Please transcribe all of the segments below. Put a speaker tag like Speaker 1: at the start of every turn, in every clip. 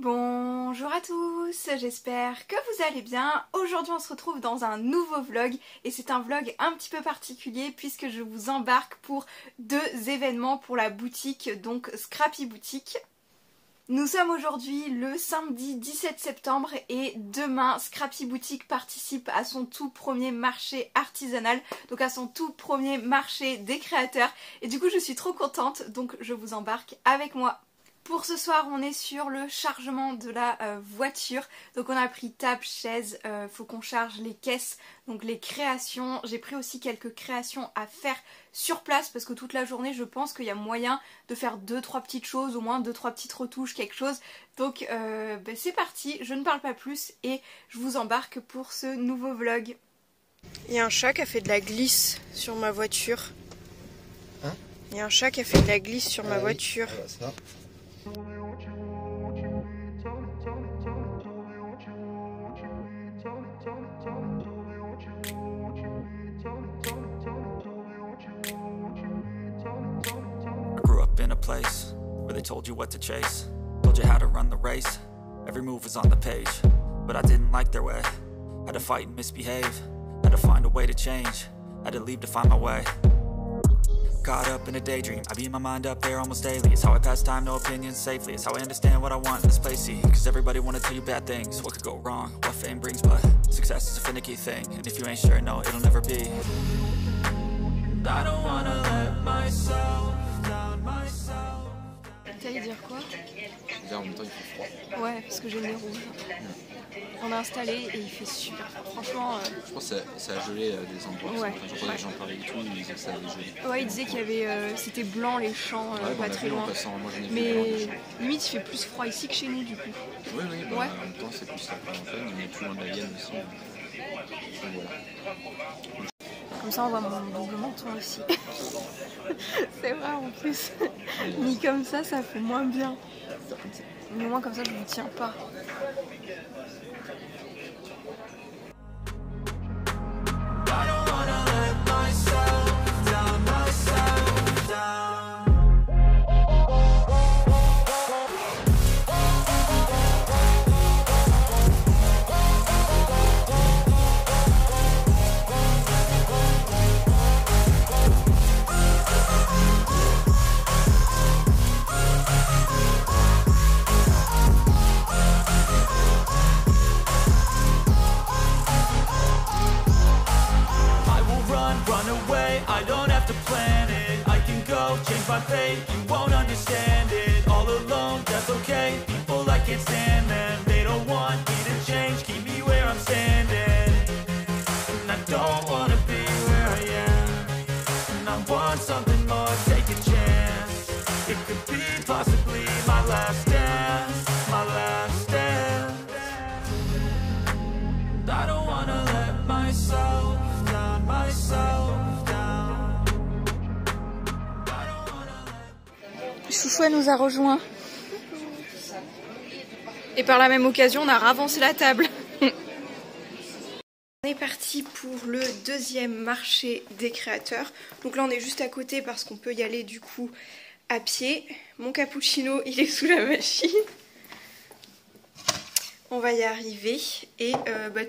Speaker 1: Bonjour à tous, j'espère que vous allez bien. Aujourd'hui on se retrouve dans un nouveau vlog et c'est un vlog un petit peu particulier puisque je vous embarque pour deux événements pour la boutique, donc Scrappy Boutique. Nous sommes aujourd'hui le samedi 17 septembre et demain Scrappy Boutique participe à son tout premier marché artisanal, donc à son tout premier marché des créateurs, et du coup je suis trop contente, donc je vous embarque avec moi. Pour ce soir on est sur le chargement de la voiture, donc on a pris table, chaise, faut qu'on charge les caisses, donc les créations. J'ai pris aussi quelques créations à faire sur place parce que toute la journée je pense qu'il y a moyen de faire 2-3 petites choses, au moins 2-3 petites retouches, quelque chose. Donc c'est parti, je ne parle pas plus et je vous embarque pour ce nouveau vlog. Il y a un chat qui a fait de la glisse sur ma voiture.
Speaker 2: Hein?
Speaker 1: Il y a un chat qui a fait de la glisse sur ma voiture.
Speaker 2: Ah bah ça.
Speaker 3: I grew up in a place where they told you what to chase, told you how to run the race, every move was on the page, but I didn't like their way, had to fight and misbehave, had to find a way to change, had to leave to find my way. Caught up in a daydream, I beat my mind up there almost daily. It's how I pass time, no opinions safely. It's how I understand what I want in this place, see. Cause everybody wanna tell you bad things, what could go wrong, what fame brings. But success is a finicky thing, and if you ain't sure, no, it'll never be. I don't wanna let myself down, myself.
Speaker 1: T'allais dire quoi?
Speaker 2: Déjà en même temps il fait froid.
Speaker 1: Ouais, parce que j'ai le nez rouge. On a installé et il fait super froid. Franchement,
Speaker 2: Je pense que ça a gelé des endroits.
Speaker 1: Ouais.
Speaker 2: Quand j'entendais les gens parler et tout, ils disaient que ça avait gelé.
Speaker 1: ouais, il disait qu'il y avait, c'était blanc les champs,
Speaker 2: Ouais,
Speaker 1: pas
Speaker 2: on a
Speaker 1: très
Speaker 2: vu en
Speaker 1: loin.
Speaker 2: passant, moi j'en ai vu
Speaker 1: Mais
Speaker 2: blanc, les champs.
Speaker 1: limite, il fait plus froid ici que chez nous du coup.
Speaker 2: Oui, oui, bah,
Speaker 1: Ouais.
Speaker 2: en même temps c'est plus la quarantaine, on est plus loin de la Vienne aussi. Donc voilà.
Speaker 1: Comme ça, on voit mon double menton aussi. C'est vrai en plus. Ni comme ça fait moins bien. Mais au moins comme ça, je ne vous tiens pas.
Speaker 3: I don't wanna let myself down, myself down. I will run away, I don't have to plan it. I can go, change my fate, you won't understand it. All alone, that's okay, people I can't stand them. They don't want me to change, keep me where I'm standing. And I don't wanna be where I am. And I want something more, take a chance. It could be possibly my last dance, my last dance. I don't wanna let myself down, myself down. I don't wanna let...
Speaker 1: Chouchouet nous a rejoints. Et par la même occasion, on a ravancé la table. On est parti pour le deuxième marché des créateurs. Donc là, on est juste à côté parce qu'on peut y aller du coup à pied. Mon cappuccino, il est sous la machine. On va y arriver. Et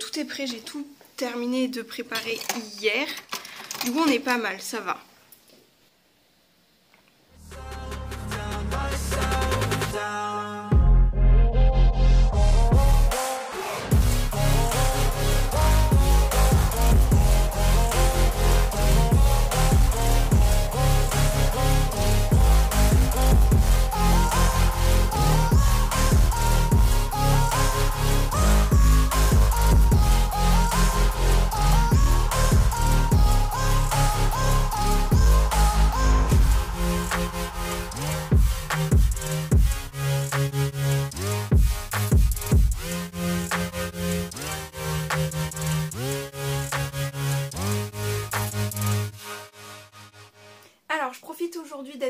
Speaker 1: tout est prêt. J'ai tout terminé de préparer hier. Du coup, on est pas mal, ça va.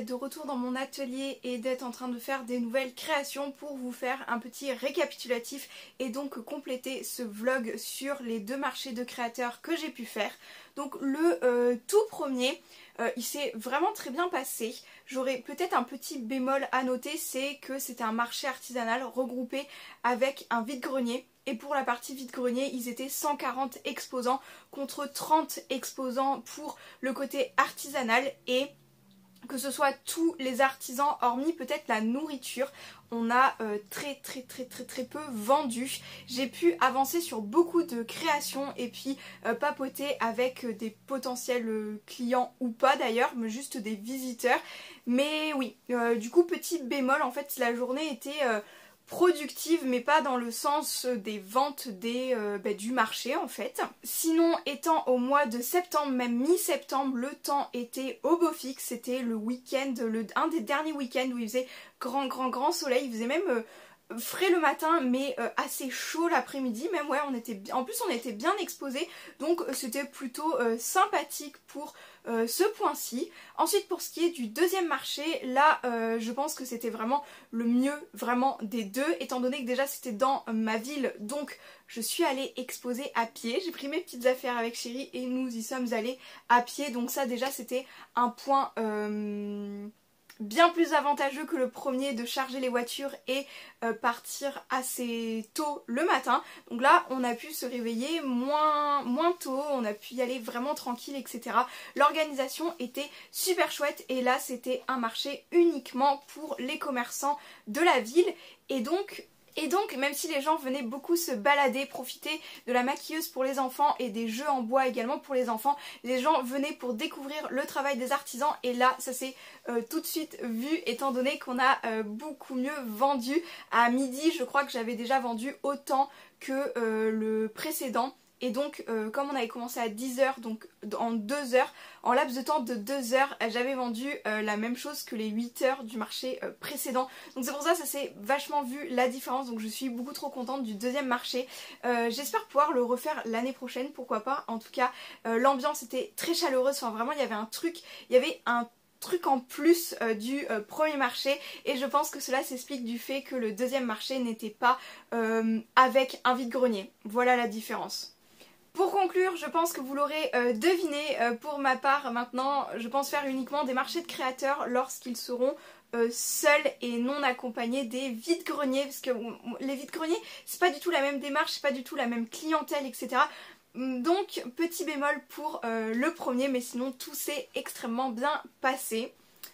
Speaker 1: d'être de retour dans mon atelier et d'être en train de faire des nouvelles créations pour vous faire un petit récapitulatif et donc compléter ce vlog sur les 2 marchés de créateurs que j'ai pu faire. Donc le tout premier, il s'est vraiment très bien passé. J'aurais peut-être un petit bémol à noter, c'est que c'était un marché artisanal regroupé avec un vide-grenier. Et pour la partie vide-grenier, ils étaient 140 exposants contre 30 exposants pour le côté artisanal. Et que ce soit tous les artisans, hormis peut-être la nourriture, on a très peu vendu. J'ai pu avancer sur beaucoup de créations et puis papoter avec des potentiels clients ou pas d'ailleurs, mais juste des visiteurs. Mais oui, du coup petit bémol, en fait la journée était productive mais pas dans le sens des ventes du marché en fait. Sinon étant au mois de septembre, même mi-septembre, le temps était au beau fixe, c'était le week-end, un des derniers week-ends où il faisait grand soleil, il faisait même frais le matin mais assez chaud l'après-midi, même ouais en plus on était bien exposés, donc c'était plutôt sympathique pour ce point-ci. Ensuite pour ce qui est du deuxième marché, là je pense que c'était vraiment le mieux vraiment des deux, étant donné que déjà c'était dans ma ville, donc je suis allée exposer à pied, j'ai pris mes petites affaires avec chérie et nous y sommes allés à pied, donc ça déjà c'était un point bien plus avantageux que le premier de charger les voitures et partir assez tôt le matin. Donc là on a pu se réveiller moins tôt, on a pu y aller vraiment tranquille, etc. L'organisation était super chouette et là c'était un marché uniquement pour les commerçants de la ville et donc même si les gens venaient beaucoup se balader, profiter de la maquilleuse pour les enfants et des jeux en bois également pour les enfants, les gens venaient pour découvrir le travail des artisans et là ça s'est tout de suite vu étant donné qu'on a beaucoup mieux vendu. À midi je crois que j'avais déjà vendu autant que le précédent. Et donc comme on avait commencé à 10 h, donc en 2 heures, en laps de temps de 2 heures, j'avais vendu la même chose que les 8 heures du marché précédent. Donc c'est pour ça s'est vachement vu la différence, donc je suis beaucoup trop contente du deuxième marché. J'espère pouvoir le refaire l'année prochaine, pourquoi pas. En tout cas l'ambiance était très chaleureuse, enfin vraiment il y avait un truc en plus du premier marché et je pense que cela s'explique du fait que le deuxième marché n'était pas avec un vide-grenier. Voilà la différence. Pour conclure, je pense que vous l'aurez deviné, pour ma part maintenant, je pense faire uniquement des marchés de créateurs lorsqu'ils seront seuls et non accompagnés des vides-greniers, parce que les vides-greniers, c'est pas du tout la même démarche, c'est pas du tout la même clientèle, etc. Donc petit bémol pour le premier, mais sinon tout s'est extrêmement bien passé.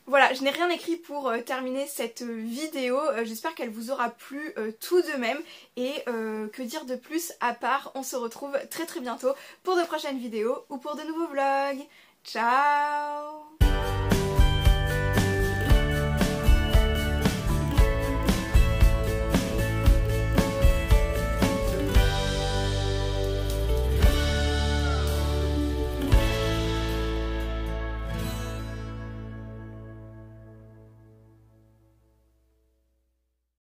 Speaker 1: Voilà, je n'ai rien écrit pour terminer cette vidéo, j'espère qu'elle vous aura plu tout de même et que dire de plus à part, on se retrouve très bientôt pour de prochaines vidéos ou pour de nouveaux vlogs. Ciao!